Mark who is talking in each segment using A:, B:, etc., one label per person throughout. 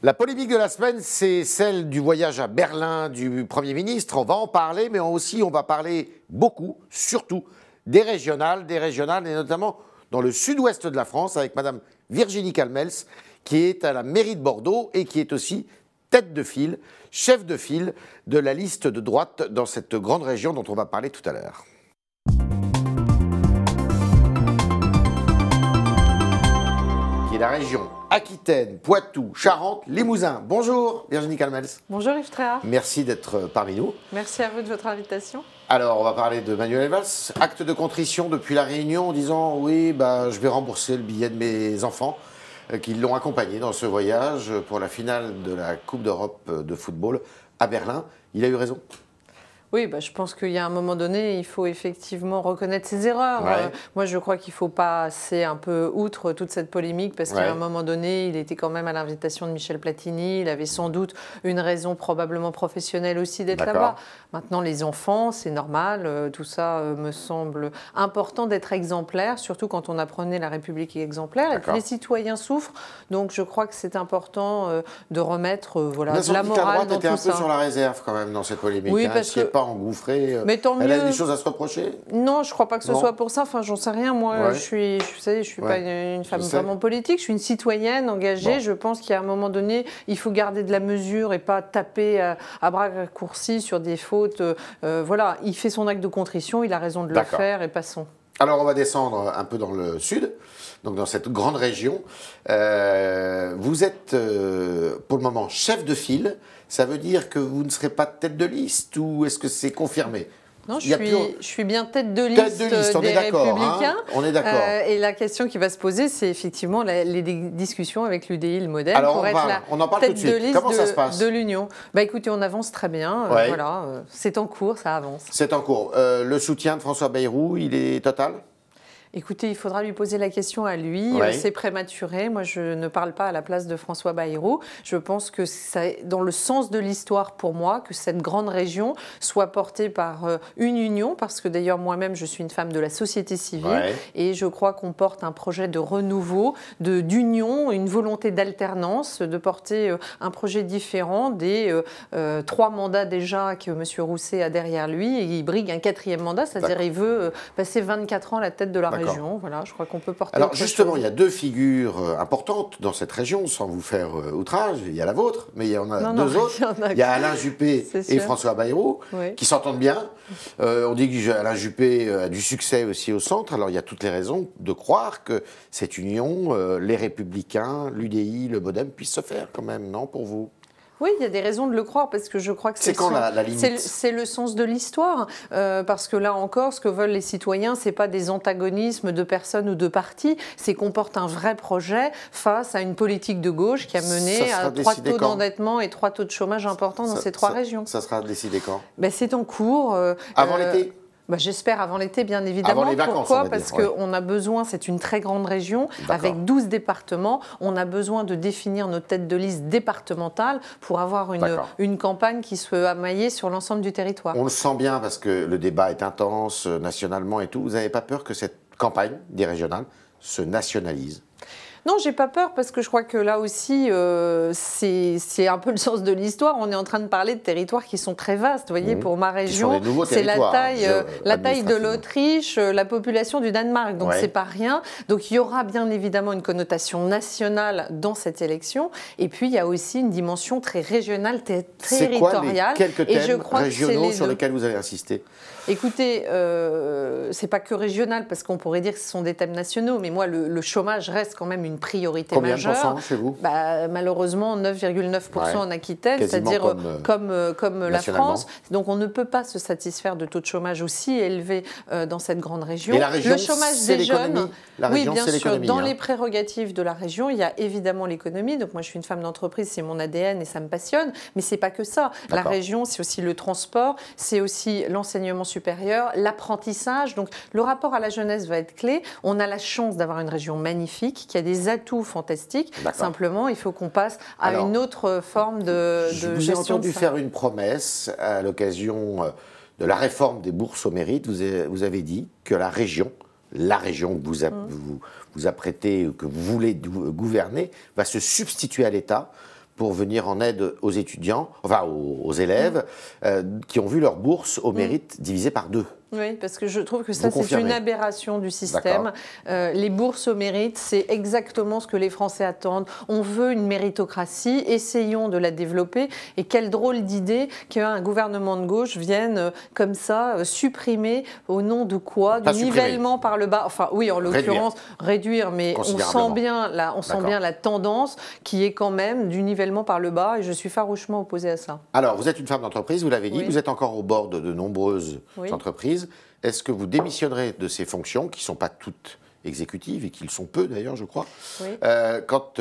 A: La polémique de la semaine, c'est celle du voyage à Berlin du Premier ministre. On va en parler, mais aussi on va parler beaucoup, surtout, des régionales et notamment dans le sud-ouest de la France avec Madame Virginie Calmels, qui est à la mairie de Bordeaux et qui est aussi tête de file, chef de file de la liste de droite dans cette grande région dont on va parler tout à l'heure. Qui est la région Aquitaine, Poitou, Charente, Limousin. Bonjour Virginie Calmels.
B: Bonjour Yves Tréhard.
A: Merci d'être parmi nous.
B: Merci à vous de votre invitation.
A: Alors, on va parler de Manuel Valls. Acte de contrition depuis la Réunion en disant « Oui, je vais rembourser le billet de mes enfants qui l'ont accompagné dans ce voyage pour la finale de la Coupe d'Europe de football à Berlin ». Il a eu raison.
B: Oui, je pense qu'il y a un moment donné, il faut effectivement reconnaître ses erreurs.
A: Ouais.
B: Moi, je crois qu'il ne faut pas passer un peu outre toute cette polémique parce qu'à un moment donné, il était quand même à l'invitation de Michel Platini. Il avait sans doute une raison probablement professionnelle aussi d'être là-bas. Maintenant, les enfants, c'est normal. Tout ça me semble important d'être exemplaire, surtout quand on apprenait la République est exemplaire. Et puis les citoyens souffrent. Donc, je crois que c'est important de remettre de la morale dans tout ça.
A: La droite était un peu sur la réserve quand même dans cette polémique.
B: Oui, parce que
A: pas engouffrée.
B: Mais tant
A: Elle
B: mieux.
A: a des choses à se reprocher?
B: Non, je ne crois pas que ce soit pour ça. Enfin, j'en sais rien. Moi, je suis pas une femme vraiment politique. Je suis une citoyenne engagée. Je pense qu'à un moment donné, il faut garder de la mesure et pas taper à bras raccourcis sur des fautes. Voilà, il fait son acte de contrition. Il a raison de le faire et passons.
A: Alors, on va descendre un peu dans le sud, donc dans cette grande région. Vous êtes, pour le moment, chef de file. Ça veut dire que vous ne serez pas tête de liste ou est-ce que c'est confirmé?
B: Non, je suis bien tête de liste des Républicains.
A: On est d'accord.
B: Et la question qui va se poser, c'est effectivement les discussions avec l'UDI, le MoDem,
A: Alors
B: pour être
A: on en parle
B: tête
A: tout de suite.
B: de liste
A: Comment ça se passe
B: de l'Union. Écoutez, on avance très bien. Voilà, c'est en cours, ça avance.
A: C'est en cours. Le soutien de François Bayrou, il est total?
B: Écoutez, il faudra lui poser la question à lui. C'est prématuré. Moi, je ne parle pas à la place de François Bayrou. Je pense que c'est dans le sens de l'histoire pour moi que cette grande région soit portée par une union, parce que d'ailleurs, moi-même, je suis une femme de la société civile et je crois qu'on porte un projet de renouveau, d'union, une volonté d'alternance, de porter un projet différent des 3 mandats déjà que M. Rousset a derrière lui et il brigue un 4e mandat, c'est-à-dire il veut passer 24 ans à la tête de la région. Voilà, je crois qu'on peut porter.
A: Alors justement, il y a 2 figures importantes dans cette région, sans vous faire outrage. Il y a la vôtre, mais il y en a 2 autres. Il y a Alain Juppé et François Bayrou qui s'entendent bien. On dit qu'Alain Juppé a du succès aussi au centre. Alors il y a toutes les raisons de croire que cette union, les Républicains, l'UDI, le MoDem, puisse se faire quand même, non, pour vous?
B: Oui, il y a des raisons de le croire parce que je crois que
A: c'est quand la limite?
B: C'est le sens de l'histoire. Parce que là encore, ce que veulent les citoyens, c'est pas des antagonismes de personnes ou de partis, c'est qu'on porte un vrai projet face à une politique de gauche qui a mené à 3 taux d'endettement et 3 taux de chômage importants dans ces 3 régions.
A: Ça sera décidé quand?
B: C'est en cours.
A: Avant l'été?
B: J'espère avant l'été, bien évidemment.
A: Avant les vacances,
B: pourquoi? Parce qu'on a besoin, c'est une très grande région, avec 12 départements. On a besoin de définir nos têtes de liste départementales pour avoir une campagne qui soit maillée sur l'ensemble du territoire.
A: On le sent bien parce que le débat est intense nationalement et tout. Vous n'avez pas peur que cette campagne des régionales se nationalise?
B: Non, j'ai pas peur parce que je crois que là aussi, c'est un peu le sens de l'histoire. On est en train de parler de territoires qui sont très vastes. Vous voyez, pour ma région, c'est la taille de l'Autriche, la population du Danemark. Donc, c'est pas rien. Donc, il y aura bien évidemment une connotation nationale dans cette élection. Et puis, il y a aussi une dimension très régionale, territoriale.
A: C'est quoi quelques thèmes régionaux sur lesquels vous avez insisté?
B: Écoutez, c'est pas que régional parce qu'on pourrait dire que ce sont des thèmes nationaux, mais moi, le chômage reste quand même une priorité majeure.
A: Combien de pourcents chez vous?
B: Malheureusement, 9,9% en Aquitaine, c'est-à-dire comme la France. Donc, on ne peut pas se satisfaire de taux de chômage aussi élevés dans cette grande région.
A: Et la région,
B: le chômage des jeunes,
A: oui, bien sûr.
B: Dans les prérogatives de la région, il y a évidemment l'économie. Donc, moi, je suis une femme d'entreprise, c'est mon ADN et ça me passionne. Mais c'est pas que ça. La région, c'est aussi le transport, c'est aussi l'enseignement supérieur, l'apprentissage. Donc, le rapport à la jeunesse va être clé. On a la chance d'avoir une région magnifique qui a des atouts fantastiques. Simplement, il faut qu'on passe à une autre forme de gestion.
A: Je vous ai entendu faire une promesse à l'occasion de la réforme des bourses au mérite. Vous avez dit que la région que vous apprêtez, que vous voulez gouverner, va se substituer à l'État pour venir en aide aux étudiants, enfin aux élèves, qui ont vu leur bourse au mérite divisée par 2.
B: Oui, parce que je trouve que ça, c'est une aberration du système. Les bourses au mérite, c'est exactement ce que les Français attendent. On veut une méritocratie, essayons de la développer. Et quelle drôle d'idée qu'un gouvernement de gauche vienne comme ça supprimer au nom de quoi? Du nivellement par le bas. Enfin, oui, en l'occurrence, réduire, mais on sent bien la tendance qui est quand même du nivellement par le bas, et je suis farouchement opposée à ça.
A: Alors, vous êtes une femme d'entreprise, vous l'avez dit, vous êtes encore au bord de nombreuses entreprises. Est-ce que vous démissionnerez de ces fonctions, qui ne sont pas toutes exécutives, et qui le sont peu d'ailleurs, je crois,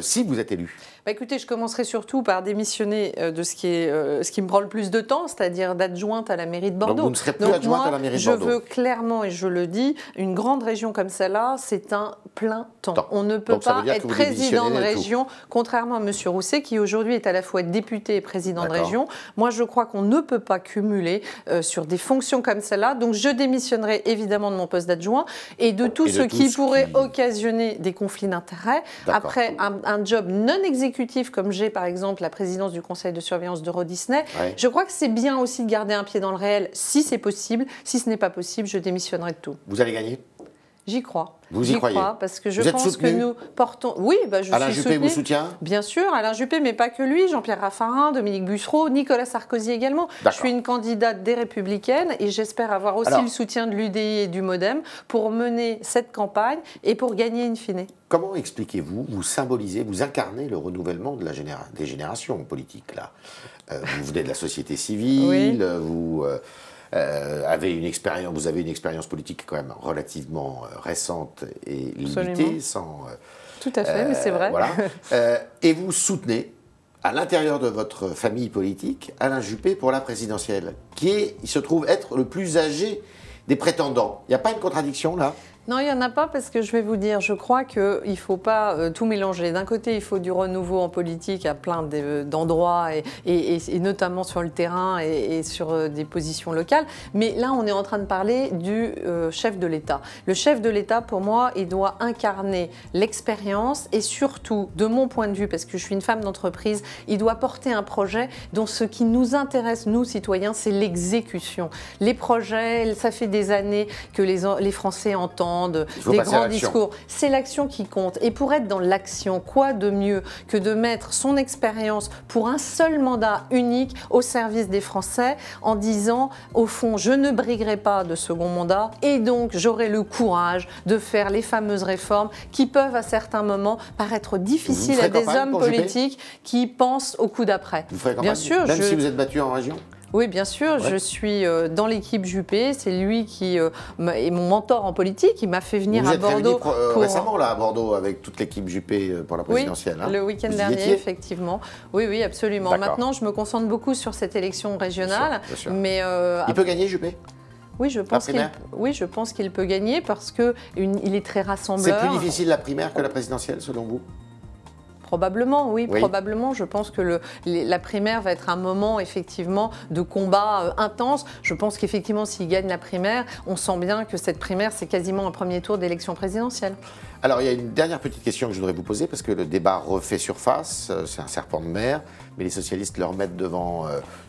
A: si vous êtes élu?
B: Écoutez, je commencerai surtout par démissionner de ce qui me prend le plus de temps, c'est-à-dire d'adjointe à la mairie de Bordeaux.
A: Donc vous ne serez plus adjointe à la mairie de Bordeaux.
B: Je veux clairement, et je le dis, une grande région comme celle-là, c'est un plein temps. On ne peut pas être président de région, contrairement à M. Rousset, qui aujourd'hui est à la fois député et président de région. Moi, je crois qu'on ne peut pas cumuler sur des fonctions comme celle-là. Donc, je démissionnerai évidemment de mon poste d'adjoint et de tout ce qui pourrait occasionner des conflits d'intérêts. Après, un job non exécutif, comme j'ai par exemple la présidence du conseil de surveillance d'Euro Disney, je crois que c'est bien aussi de garder un pied dans le réel si c'est possible. Si ce n'est pas possible, je démissionnerai de tout.
A: Vous allez gagner?
B: J'y crois.
A: Vous y croyez?
B: Parce que je pense que nous portons... Oui, je suis
A: Alain Juppé vous soutient?
B: Bien sûr, Alain Juppé, mais pas que lui, Jean-Pierre Raffarin, Dominique Bussereau, Nicolas Sarkozy également. Je suis une candidate des Républicaines et j'espère avoir aussi le soutien de l'UDI et du MoDem pour mener cette campagne et pour gagner in fine.
A: Comment expliquez-vous, vous symbolisez, vous incarnez le renouvellement de des générations politiques là? Vous venez de la société civile, vous... avez une expérience politique quand même relativement récente et limitée,
B: tout à fait, mais c'est vrai.
A: Voilà. Et vous soutenez, à l'intérieur de votre famille politique, Alain Juppé pour la présidentielle, il se trouve être le plus âgé des prétendants. Il n'y a pas une contradiction là?
B: Non, il n'y en a pas, parce que je vais vous dire, je crois qu'il ne faut pas tout mélanger. D'un côté, il faut du renouveau en politique à plein d'endroits, et notamment sur le terrain et sur des positions locales. Mais là, on est en train de parler du chef de l'État. Le chef de l'État, pour moi, il doit incarner l'expérience et surtout, de mon point de vue, parce que je suis une femme d'entreprise, il doit porter un projet dont ce qui nous intéresse, nous, citoyens, c'est l'exécution. Les projets, ça fait des années que les Français entendent des grands discours. C'est l'action qui compte. Et pour être dans l'action, quoi de mieux que de mettre son expérience pour un seul mandat unique au service des Français en disant, au fond, je ne briguerai pas de second mandat et donc j'aurai le courage de faire les fameuses réformes qui peuvent à certains moments paraître difficiles à des hommes politiques qui pensent au coup d'après.
A: Bien sûr. Même si vous êtes battu en région?
B: Oui, bien sûr, je suis dans l'équipe Juppé, c'est lui qui est mon mentor en politique, il m'a fait venir à Bordeaux.
A: Vous êtes récemment là à Bordeaux avec toute l'équipe Juppé pour la présidentielle.
B: Oui, le week-end dernier, effectivement. Oui, absolument. Maintenant, je me concentre beaucoup sur cette élection régionale.
A: Bien sûr.
B: Mais,
A: il peut gagner, Juppé?
B: Oui, je pense qu'il peut gagner parce qu'il est très rassembleur.
A: C'est plus difficile la primaire que la présidentielle, selon vous?
B: Probablement, oui, probablement. Je pense que la primaire va être un moment, effectivement, de combat intense. Je pense qu'effectivement, s'il gagne la primaire, on sent bien que cette primaire, c'est quasiment un premier tour d'élection présidentielle.
A: Alors, il y a une dernière petite question que je voudrais vous poser, parce que le débat refait surface, c'est un serpent de mer, mais les socialistes le remettent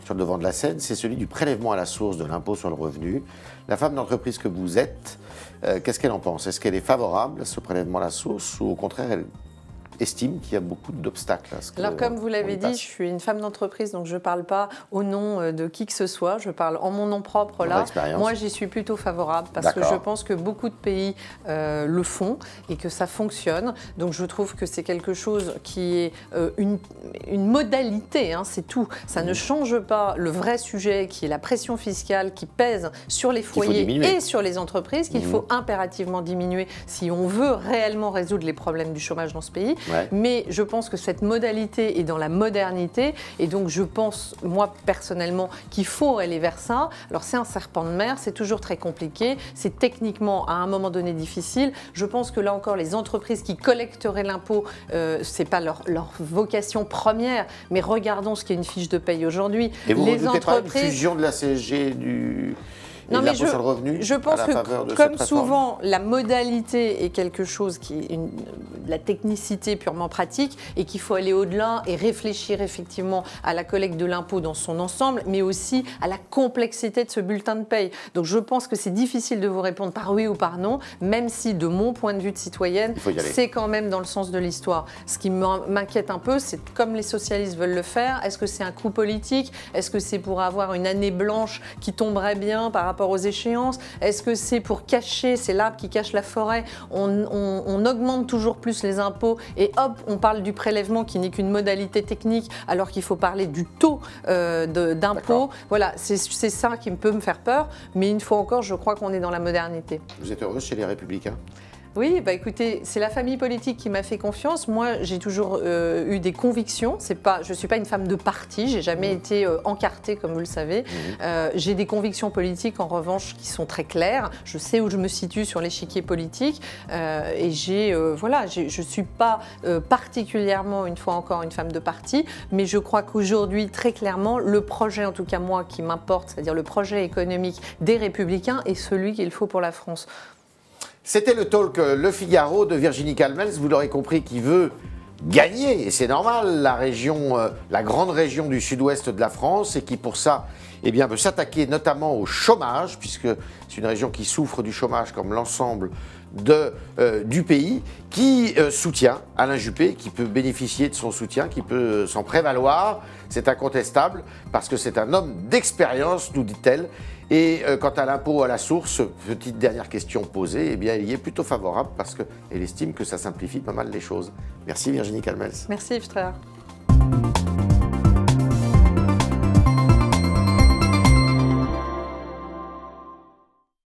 A: sur le devant de la scène, c'est celui du prélèvement à la source de l'impôt sur le revenu. La femme d'entreprise que vous êtes, qu'est-ce qu'elle en pense? Est-ce qu'elle est favorable à ce prélèvement à la source, ou au contraire, elle estime qu'il y a beaucoup d'obstacles à ce que...
B: Alors, comme vous l'avez dit, je suis une femme d'entreprise, donc je ne parle pas au nom de qui que ce soit, je parle en mon nom propre là. Moi, j'y suis plutôt favorable parce que je pense que beaucoup de pays le font et que ça fonctionne. Donc, je trouve que c'est quelque chose qui est une modalité, hein, c'est tout. Ça ne change pas le vrai sujet qui est la pression fiscale qui pèse sur les foyers et sur les entreprises, qu'il faut impérativement diminuer si on veut réellement résoudre les problèmes du chômage dans ce pays. Mais je pense que cette modalité est dans la modernité et donc je pense, moi personnellement, qu'il faut aller vers ça. Alors c'est un serpent de mer, c'est toujours très compliqué, c'est techniquement à un moment donné difficile. Je pense que là encore, les entreprises qui collecteraient l'impôt, ce n'est pas leur vocation première, mais regardons ce qu'est une fiche de paye aujourd'hui.
A: Et vous ne redoutez pas une fusion de la CSG
B: Non,
A: et l'impôt sur le revenu
B: je pense que,
A: de
B: comme
A: cette
B: souvent, la modalité est quelque chose qui est de la technicité purement pratique et qu'il faut aller au-delà et réfléchir effectivement à la collecte de l'impôt dans son ensemble, mais aussi à la complexité de ce bulletin de paye. Donc je pense que c'est difficile de vous répondre par oui ou par non, même si de mon point de vue de citoyenne, c'est quand même dans le sens de l'histoire. Ce qui m'inquiète un peu, c'est comme les socialistes veulent le faire, est-ce que c'est un coup politique? Est-ce que c'est pour avoir une année blanche qui tomberait bien par rapport aux échéances? Est-ce que c'est pour cacher, c'est l'arbre qui cache la forêt? On augmente toujours plus les impôts et hop, on parle du prélèvement qui n'est qu'une modalité technique alors qu'il faut parler du taux d'impôt. Voilà, c'est ça qui peut me faire peur, mais une fois encore, je crois qu'on est dans la modernité.
A: Vous êtes heureux chez les Républicains?
B: Oui, bah écoutez, c'est la famille politique qui m'a fait confiance. Moi, j'ai toujours eu des convictions. Je ne suis pas une femme de parti, j'ai jamais été encartée, comme vous le savez. J'ai des convictions politiques, en revanche, qui sont très claires. Je sais où je me situe sur l'échiquier politique. Et je ne suis pas particulièrement, une fois encore, une femme de parti. Mais je crois qu'aujourd'hui, très clairement, le projet, en tout cas moi, qui m'importe, c'est-à-dire le projet économique des Républicains, est celui qu'il faut pour la France.
A: C'était le talk Le Figaro de Virginie Calmels, vous l'aurez compris, qui veut gagner, et c'est normal, la grande région du sud-ouest de la France, et qui pour ça veut s'attaquer notamment au chômage, puisque c'est une région qui souffre du chômage comme l'ensemble du pays, qui soutient Alain Juppé, qui peut bénéficier de son soutien, qui peut s'en prévaloir. C'est incontestable, parce que c'est un homme d'expérience, nous dit-elle. Et quant à l'impôt à la source, petite dernière question posée, elle y est plutôt favorable, parce qu'elle estime que ça simplifie pas mal les choses. Merci Virginie Calmels.
B: Merci Yves Tréhard.